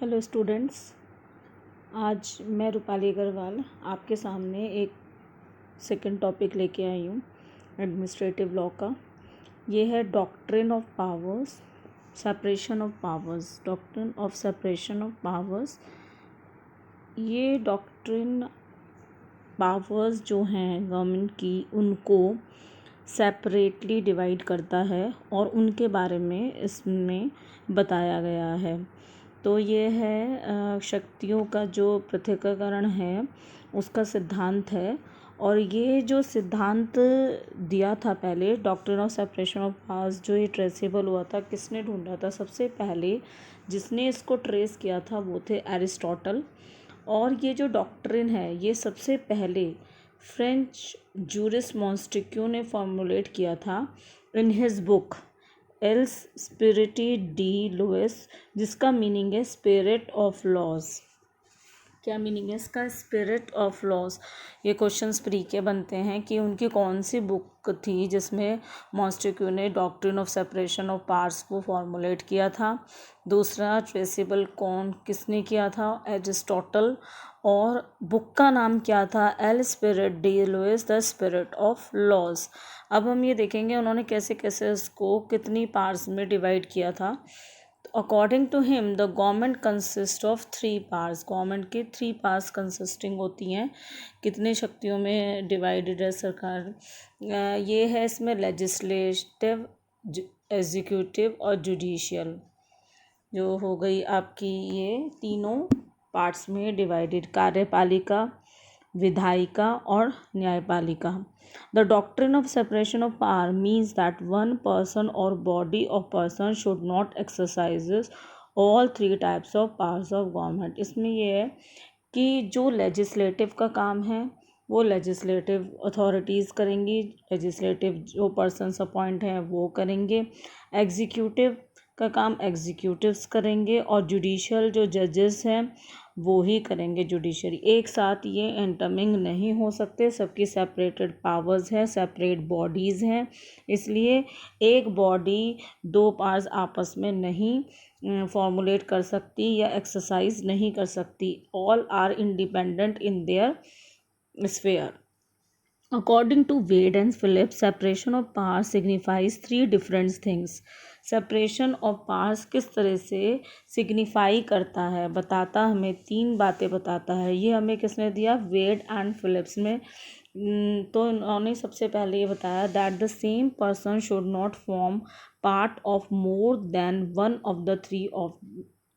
Hello students, आज मैं रूपाली अग्रवाल आपके सामने एक सेकंड टॉपिक लेके आई हूँ एडमिनिस्ट्रेटिव लॉ का। ये है doctrine of powers, separation of powers. Doctrine of separation of powers, ये डॉक्ट्रिन पावर्स जो हैं गवर्नमेंट की उनको सेपरेटली डिवाइड करता है और उनके बारे में इसमें बताया गया है। तो ये है शक्तियों का जो पृथक्करण है उसका सिद्धांत है। और ये जो सिद्धांत दिया था पहले, doctrine of separation of powers, जो ये ट्रेसेबल हुआ था, किसने ढूंढा था? सबसे पहले जिसने इसको ट्रेस किया था वो थे एरिस्टोटल। और ये जो डॉक्ट्रिन है ये सबसे पहले फ्रेंच जूरिस मॉन्टेस्क्यू ने फॉर्मुलेट किया था इन हिज बुक एल्स स्पिरिटी डी लुइस, जिसका मीनिंग है स्पिरिट ऑफ लॉज। क्या मीनिंग है इसका? Spirit of laws. ये क्वेश्चंस प्री के बनते हैं कि उनकी कौन सी बुक थी जिसमें मॉन्टेस्क्यू ने doctrine of separation of powers को फॉर्मुलेट किया था। दूसरा, ट्रेसेबल कौन किसने किया था? एरिस्टोटल। और बुक का नाम क्या था? L spirit de lois, the spirit of laws. अब हम ये देखेंगे उन्होंने कैसे कैसे इसको कितनी पार्ट्स में डिवाइड किया था। According to him the government consist of 3 parts. Government के 3 पार्ट्स कंसिस्टिंग होती हैं। कितनी शक्तियों में डिवाइडेड है सरकार? ये है इसमें लेजिस्लेटिव, एग्जीक्यूटिव और जुडिशियल, जो हो गई आपकी ये तीनों पार्ट्स में डिवाइडेड। कार्यपालिका, विधायिका और न्यायपालिका। The doctrine of separation of power means that one person or body of person should not exercise all 3 types of powers of government। इसमें ये है कि जो लेजिस्लेटिव का काम है वो लेजिस्लेटिव अथॉरिटीज़ करेंगी, लेजिस्लेटिव जो पर्सन्स अपॉइंट हैं वो करेंगे, एग्जीक्यूटिव का काम एग्जीक्यूटिव्स करेंगे, और जुडिशियल जो जजेस हैं वो ही करेंगे जुडिशरी। एक साथ ये इंटरमिंग नहीं हो सकते, सबकी सेपरेटेड पावर्स हैं, सेपरेट बॉडीज़ हैं। इसलिए एक बॉडी 2 पावर्स आपस में नहीं फॉर्मुलेट कर सकती या एक्सरसाइज नहीं कर सकती। All are independent in their sphere. According to Wade and Phillips, separation of powers signifies 3 different things। Separation of powers किस तरह से सिग्निफाई करता है, बताता, हमें 3 बातें बताता है। ये हमें किसने दिया? वेड एंड फिलिप्स में। तो उन्होंने सबसे पहले ये बताया that the same person should not form part of more than one of the 3 of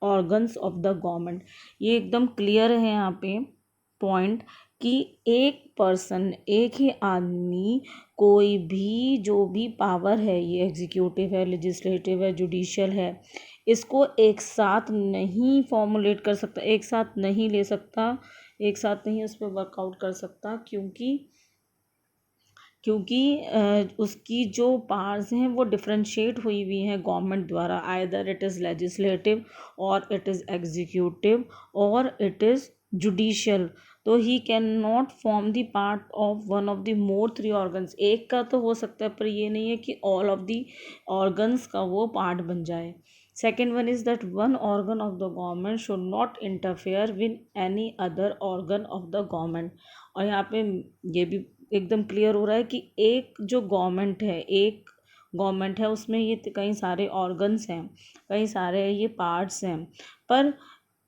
organs of the government. ये एकदम क्लियर है यहाँ पे पॉइंट कि एक पर्सन, एक ही आदमी कोई भी जो भी पावर है, ये एग्जीक्यूटिव है, लेजिस्लेटिव है, जुडिशियल है, इसको एक साथ नहीं फॉर्मुलेट कर सकता, एक साथ नहीं ले सकता, एक साथ नहीं उस पर वर्कआउट कर सकता। क्योंकि उसकी जो पावर्स हैं वो डिफ्रेंशिएट हुई हुई हैं गवर्नमेंट द्वारा। आइदर इट इज़ लेजिस्लेटिव और इट इज़ एग्जीक्यूटिव और इट इज़ जुडिशियल। तो he can not form the part of one of the more 3 organs. एक का तो हो सकता है पर ये नहीं है कि ऑल ऑफ द ऑर्गन्स का वो पार्ट बन जाए। Second one is that one organ of the government should not interfere with any other organ of the government. और यहाँ पे ये भी एकदम क्लियर हो रहा है कि एक जो गवर्नमेंट है उसमें ये कई सारे ऑर्गन्स हैं, कई सारे ये पार्ट्स हैं, पर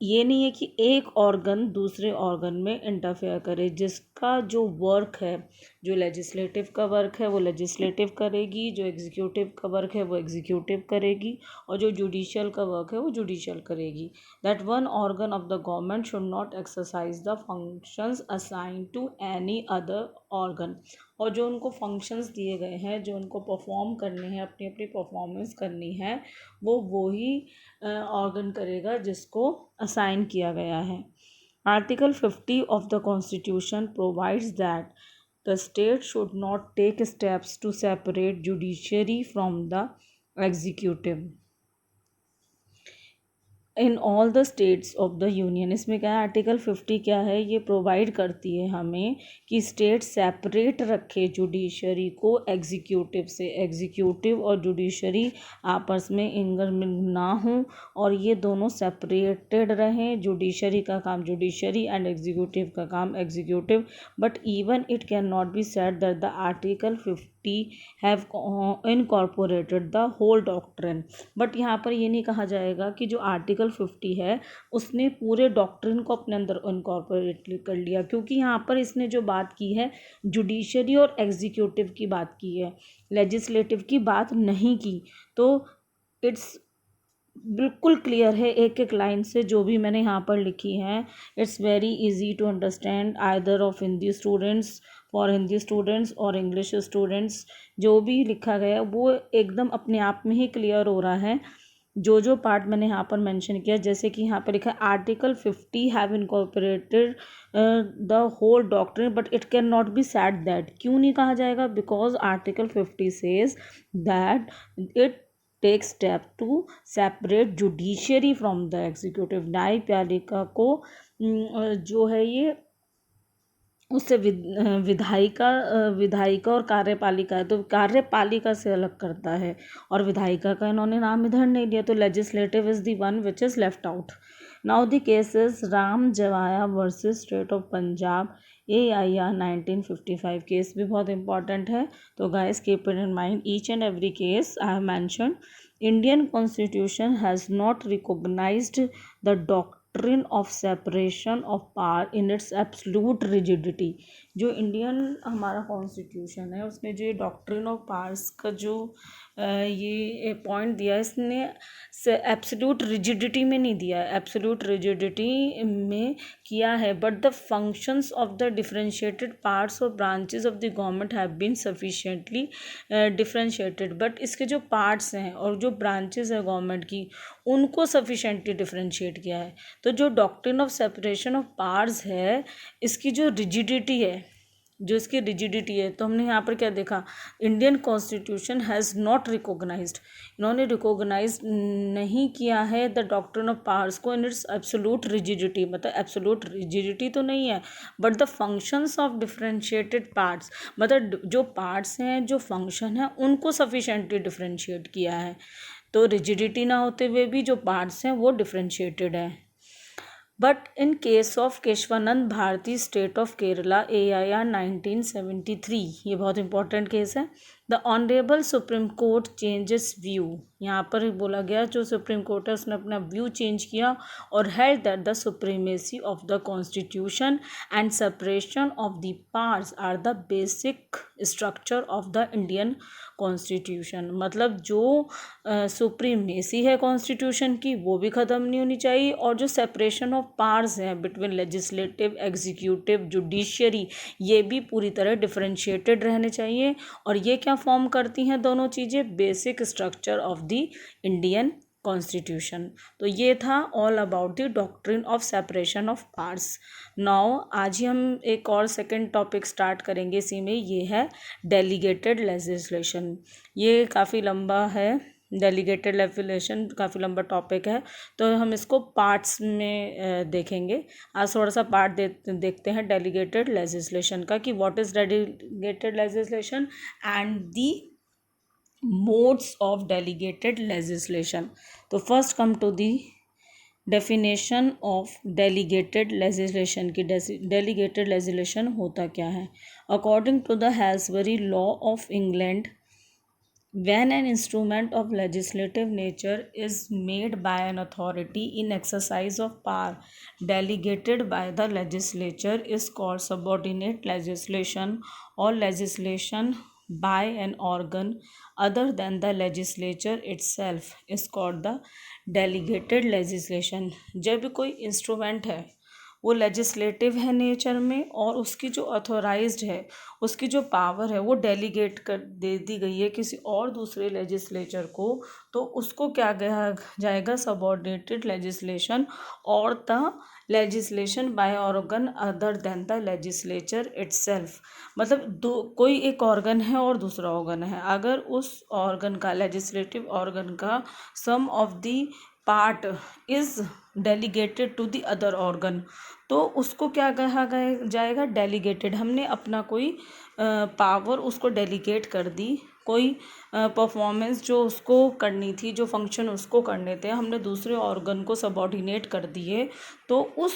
ये नहीं है कि एक ऑर्गन दूसरे ऑर्गन में इंटरफेयर करे। जिसका जो वर्क है, जो लेजिस्लेटिव का वर्क है वो लेजिस्लेटिव करेगी, जो एग्जीक्यूटिव का वर्क है वो एग्जीक्यूटिव करेगी, और जो जुडिशियल का वर्क है वो जुडिशियल करेगी। That one organ of the government should not exercise the functions assign to any other organ. और जो उनको फंक्शंस दिए गए हैं, जो उनको परफॉर्म करने हैं, अपनी अपनी परफॉर्मेंस करनी है, वो ही ऑर्गन करेगा जिसको असाइन किया गया है। Article 50 of the constitution provides that the state should not take steps to separate judiciary from the executive. In all the states of the union. इसमें क्या है, आर्टिकल 50 क्या है, ये प्रोवाइड करती है हमें कि स्टेट सेपरेट रखे जुडिशरी को एग्जीक्यूटिव से। एग्जीक्यूटिव और जुडिशरी आपस में इंटरमिंग ना हो और ये दोनों सेपरेटेड रहें। जुडिशरी का काम जुडिशरी एंड एग्जीक्यूटिव का काम executive. But even it can not be said that the article 50 have incorporated the whole doctrine. But यहाँ पर ये नहीं कहा जाएगा कि जो आर्टिकल 50 है उसने पूरे डॉक्ट्रिन को अपने अंदर इनकॉर्पोरेट कर लिया, क्योंकि यहाँ पर इसने जो बात की है जुडिशरी और एग्जीक्यूटिव की बात की है, लेजिस्लेटिव की बात नहीं की। तो इट्स बिल्कुल क्लियर है एक एक लाइन से जो भी मैंने यहाँ पर लिखी है। It's very easy to understand either of Hindi students, for Hindi students और इंग्लिश स्टूडेंट्स। जो भी लिखा गया वो एकदम अपने आप में ही क्लियर हो रहा है। जो जो पार्ट मैंने यहाँ पर मेंशन किया, जैसे कि यहाँ पर लिखा है article 50 have incorporated the whole doctrine but it can not be said that. क्यों नहीं कहा जाएगा? Because article 50 says that it take step to separate judiciary from the executive. न्यायपालिका को जो है ये उससे विधायिका और कार्यपालिका है, तो कार्यपालिका से अलग करता है और विधायिका का इन्होंने नाम इधर नहीं लिया, तो legislative is the one which is left out. Now the cases Ram Jawaya versus state of Punjab AIR 1955 case भी बहुत इंपॉर्टेंट है। तो guys keep it in mind each and every case I have mentioned. Indian constitution has not recognised the doctrine of separation of power in its absolute rigidity. जो Indian हमारा constitution है उसने जो doctrine of powers का जो ये point दिया, इसने एब्सोल्यूट रिजिडिटी में नहीं दिया है, एब्सोल्यूट रिजिडिटी में किया है। But the functions of the differentiated parts और branches of the government have been sufficiently differentiated. But इसके जो पार्ट्स हैं और जो ब्रांचेस है गवर्नमेंट की, उनको सफिशिएंटली डिफरेंशिएट किया है। तो जो doctrine of separation of powers है, इसकी जो रिजिडिटी है, जो इसकी रिजिडिटी है, तो हमने यहाँ पर क्या देखा, Indian constitution has not recognized, इन्होंने रिकॉग्नाइज नहीं किया है द डॉक्ट्रिन ऑफ पावर्स को इन इट्स एब्सोल्यूट रिजिडिटी। मतलब एब्सोल्यूट रिजिडिटी तो नहीं है, but the functions of differentiated parts, मतलब जो पार्ट्स हैं, जो फंक्शन है, उनको सफिशेंटली डिफरेंशिएट किया है। तो रिजिडिटी ना होते हुए भी जो पार्ट्स हैं वो डिफरेंशिएटेड है। But in case of Kesavananda Bharati state of Kerala AIR 1973, ये बहुत इंपॉर्टेंट केस है। The honourable supreme court changes view, यहाँ पर बोला गया जो सुप्रीम कोर्ट है उसने अपना व्यू चेंज किया और held that the supremacy of the constitution and separation of the powers are the basic structure of the Indian constitution. मतलब जो सुप्रीमेसी है कॉन्स्टिट्यूशन की वो भी ख़त्म नहीं होनी चाहिए, और जो सेपरेशन ऑफ पावर्स है बिटवीन लेजिस्लेटिव, एग्जीक्यूटिव, जुडिशरी, ये भी पूरी तरह डिफरेंशिएटेड रहने चाहिए। और ये क्या फॉर्म करती हैं दोनों चीज़ें? Basic structure of the Indian constitution. तो ये था all about the doctrine of separation of powers. Now आज ही हम एक और सेकंड टॉपिक स्टार्ट करेंगे इसी में, ये है डेलीगेटेड लेजिस्लेशन। ये काफ़ी लंबा है, डेलीगेटेड लेजिस्लेशन काफ़ी लंबा टॉपिक है, तो हम इसको पार्ट्स में देखेंगे। आज थोड़ा सा पार्ट देखते हैं डेलीगेटेड लेजिस्लेशन का, कि what is delegated legislation and the modes of delegated legislation. तो first come to the definition of delegated legislation की। डेलीगेटेड लेजिस्लेशन होता क्या है? According to the Halsbury law of England, when an instrument of legislative nature is made by an authority in exercise of power delegated by the legislature is called subordinate legislation, or legislation by an organ other than the legislature itself is called the delegated legislation। जब कोई instrument है वो legislative है nature में, और उसकी जो authorised है, उसकी जो पावर है वो डेलीगेट कर दे दी गई है किसी और दूसरे लेजिस्लेचर को, तो उसको क्या कहा जाएगा? सबऑर्डिनेटेड लेजिस्लेशन और the legislation by organ other than the legislature itself. मतलब कोई एक ऑर्गन है और दूसरा ऑर्गन है, अगर उस ऑर्गन का, लेजिस्लेटिव ऑर्गन का, some of the part is delegated to the other organ, तो उसको क्या कहा जाएगा, डेलीगेटेड। हमने अपना कोई पावर उसको डेलीगेट कर दी, कोई परफॉर्मेंस जो उसको करनी थी, जो फंक्शन उसको करने थे, हमने दूसरे ऑर्गन को सबऑर्डिनेट कर दिए, तो उस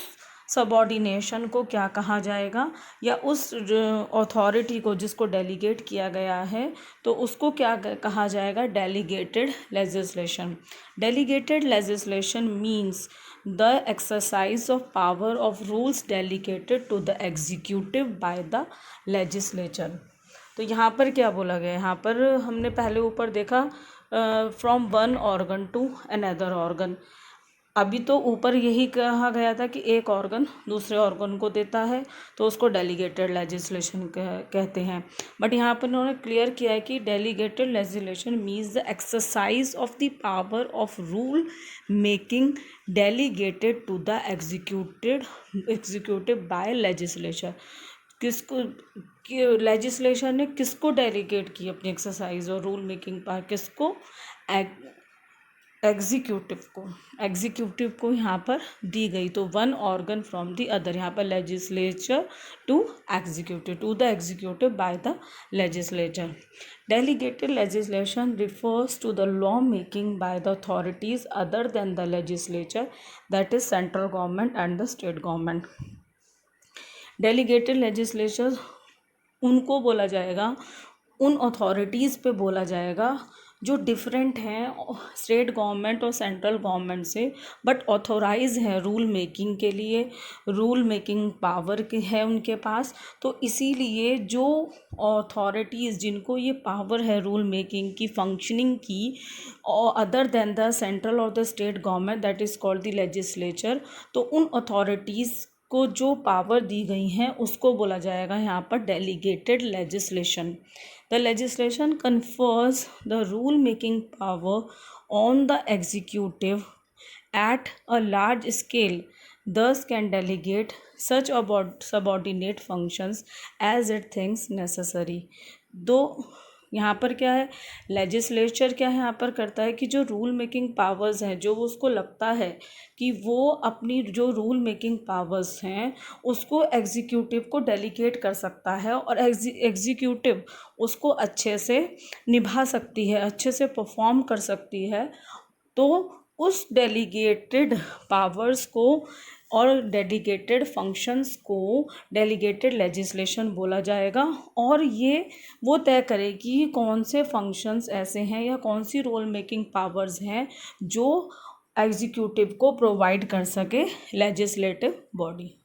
सबऑर्डिनेशन को क्या कहा जाएगा, या उस अथॉरिटी को जिसको डेलीगेट किया गया है तो उसको क्या कहा जाएगा, delegated legislation. Delegated legislation means the exercise of power of rules delegated to the executive by the legislature. तो यहाँ पर क्या बोला गया, यहाँ पर हमने पहले ऊपर देखा from one organ to another organ. अभी तो ऊपर यही कहा गया था कि एक ऑर्गन दूसरे ऑर्गन को देता है तो उसको डेलीगेटेड लेजिस्लेशन कहते हैं, बट यहाँ पर उन्होंने क्लियर किया है कि delegated legislation means the exercise of the power of rule making delegated to the executive by legislature. किसको लेजिस्लेशन ने किसको डेलीगेट की अपनी एक्सरसाइज और रूल मेकिंग पावर, किसको, एग्जीक्यूटिव को यहाँ पर दी गई। तो one organ from the other, यहाँ पर legislature to executive, to the executive by the legislature. Delegated legislation refers to the law making by the authorities other than the legislature, that is central government and the state government. Delegated legislature उनको बोला जाएगा, उन authorities पे बोला जाएगा जो different हैं state government और सेंट्रल गवर्नमेंट से, बट ऑथोराइज है रूल मेकिंग के लिए, रूल मेकिंग पावर है उनके पास। तो इसीलिए जो अथॉरिटीज़ जिनको ये पावर है रूल मेकिंग की, फंक्शनिंग की, और अदर देन द सेंट्रल और the state government, that is called the legislature, तो उन अथॉरिटीज़ को जो पावर दी गई हैं उसको बोला जाएगा यहाँ पर delegated legislation. The legislation confers the rule making power on the executive at a large scale, thus can delegate such subordinate functions as it thinks necessary। दो यहाँ पर क्या है, लेजिस्लेचर क्या है यहाँ पर करता है कि जो रूल मेकिंग पावर्स हैं, जो उसको लगता है कि वो अपनी जो रूल मेकिंग पावर्स हैं उसको एग्जीक्यूटिव को डेलीगेट कर सकता है, और एग्जीक्यूटिव उसको अच्छे से निभा सकती है, अच्छे से परफॉर्म कर सकती है, तो उस डेलीगेटेड पावर्स को और डेलीगेटेड फंक्शंस को डेलीगेटेड लेजिस्लेशन बोला जाएगा। और ये वो तय करेगी कौन से फंक्शंस ऐसे हैं या कौन सी रोल मेकिंग पावर्स हैं जो एग्जीक्यूटिव को प्रोवाइड कर सके लेजिस्लेटिव बॉडी।